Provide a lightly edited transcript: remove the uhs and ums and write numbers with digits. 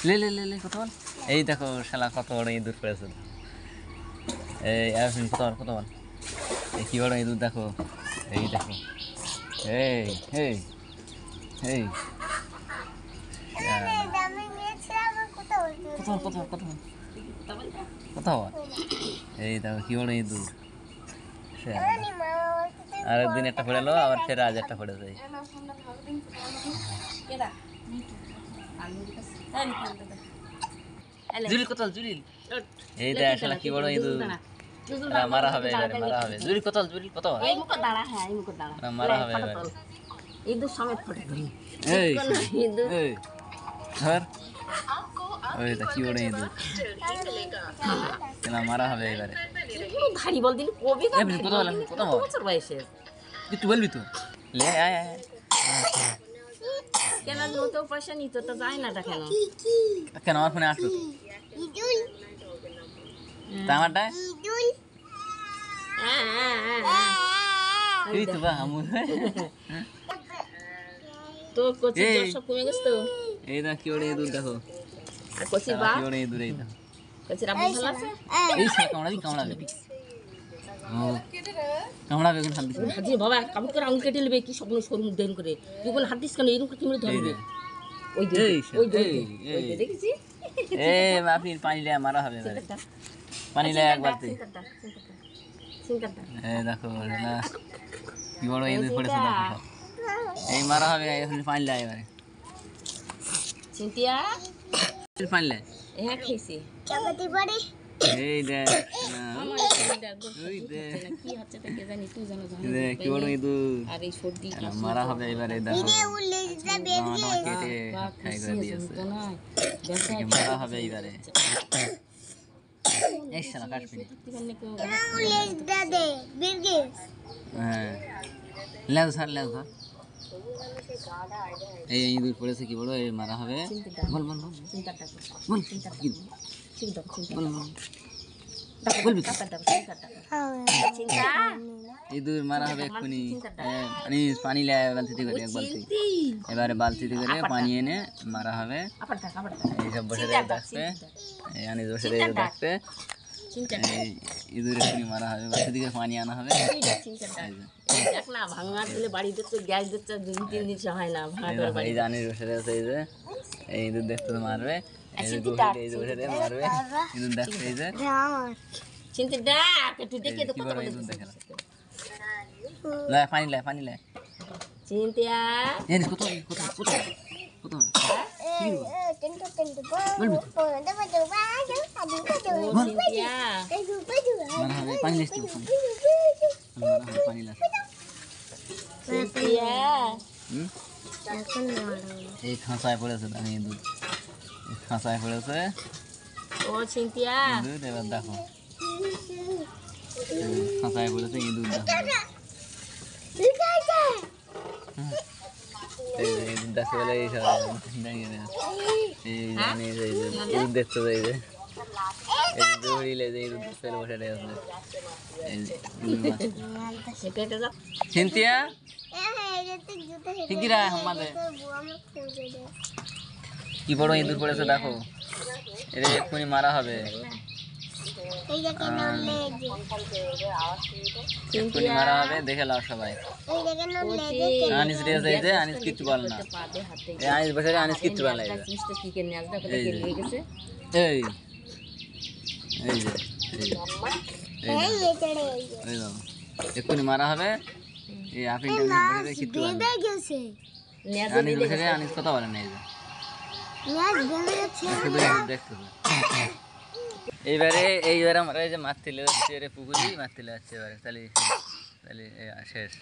লে লে লে লে কত বল, এই দেখো শালা কত বড় ইঁদুর পড়েছে। এই আরফিন কত বল, কত বল, এই কি বড় ইঁদুর দেখো, এই দেখো, এই এই এই কত কত কত কত বল, এই দেখো কি বড় ইঁদুর। আর একদিন একটা পড়ে আবার ফের আজ একটা পড়ে যায়। জুরিল কোথাল, জুরিল এই দেখ শালা কি বড় ইঁদুর, মারা হবে এবারে, মারা হবে। জুরিল কোথাল, জুরিল কত এই মুখ দাঁড়া, হ্যাঁ এই মুখ দাঁড়া, মারা হবে এবারে। ইঁদুর সমেত ফটে ধরি, এই ইঁদুর এই ধর, ওই দেখ কি বড় ইঁদুর, শালা মারা হবে এবারে। পুরো ধাড়ি বল দিন কবি কত বল, কত বছর বয়সে তুই বলবি তো, লে আয় আয় কেন তো পয়সা নিত তো যায় না, কেন কেন আমার ফোনে আসলো তা আমারটা এই তো বা আমু তো কোচি সব কমে গেছে তো, এই না কি ওরে ইঁদুর দেখো, আর কোচি বা কি ওরে ইঁদুর, এই দেখো কোচি রাবু ভালো আছে, এই সব কামড়াবি কামড়াবি কামড়া বেগুন হাত দিস হাজি বাবা, কামড় করে আঙুল কেটে নেবে, কি স্বপ্ন সরু মুখ দেন করে, তুই কোন হাত দিস কেন, এরকম কিমড়ে ধরবে, ওই দে ওই দে ওই দে দেখেছি, এ আপনি পানি লে মারা হবে এবারে, পানি লে এক বালতি সিনকাটা, এই দেখো না কি বড় ইঁদুর পড়েছে দেখো, এই মারা হবে এখন, পানি লে এবারে চিন্তিয়া পানি লে, হ্যাঁ খেয়েছি চাপাতি পড়ে, এই দেখ না ওই দেখ কি হচ্ছে তাকে জানি, তুই জানো দেখ কি বড় ইঁদুর, আর এই সর্দি মারা হবে এবারে, দেখো কেটে খাই করে দিয়েছে না, মারা হবে এবারে, এই শালা কাটবি হ্যাঁ লেজ ধর, লেজ ধর, এই ইঁদুর পড়েছে কি বড়, এই মারা হবে, বল বল বল চিন্তাটা বল, চিন্তা বল বলবি ইঁদুর মারা হবে এক্ষুনি, পানি লে বালতিতে করে, এক বালতি এবারে বালতিতে করে পানি এনে মারা হবে, এইসব বসে দেখবে, এই আনিস বসে দেখবে, ইঁদুর এক্ষুনি মারা হবে, বালতি থেকে পানি আনা হবে, দেখ না ভাঙা দিলে বাড়ি দিচ্ছে, গ্যাস দিচ্ছে, 2-3 দিন হয় না ভাঙা করে বাড়ি, আনিস বসে রয়েছে, এই যে এই ইঁদুর দেখতে তো মারবে, মারবে ইঁদুর দেখতে, এই যে চিন্তা ডাক একটু দেখে তো কত ইঁদুর দেখে লে, পানি লে, পানি লে চিন্তিয়া, এই কত কত কত কত পানি লে, পানি লে এই খাঁচায় পড়েছে, দেখো ইঁদুর খাঁচায় পড়েছে, ও চিন্তিয়া ইঁদুর, এবার দেখো খাঁচায় পড়েছে ইঁদুর, দেখো দেখতে বলে এই সব ইঁদুর দেখতে, এই যে দৌড়িলে যে ইঁদুর দেখতে বসে রয়েছে, চিন্তিয়া ঠিকিরা আমাদের কি বড় ইঁদুর পড়েছে দেখো, এর এক্ষুনি মারা হবে, এক্ষুনি মারা হবে, দেখে লাও সবাই, আনিস রেজে এই যে আনিস কিচ্ছু বল না, এই আনিস বসে আনিস কিচ্ছু বল না, এই এই এই যে এই এক্ষুনি মারা হবে, এই আপিলটা বসে কিচ্ছু বল না, আনিস বসে আনিস কথা বলে না, এই যে দেখতে এইবারে আমরা এই যে মারতে লেগে পুকুরি মারতে লেগে যাচ্ছে এবারে, তাহলে তাহলে শেষ।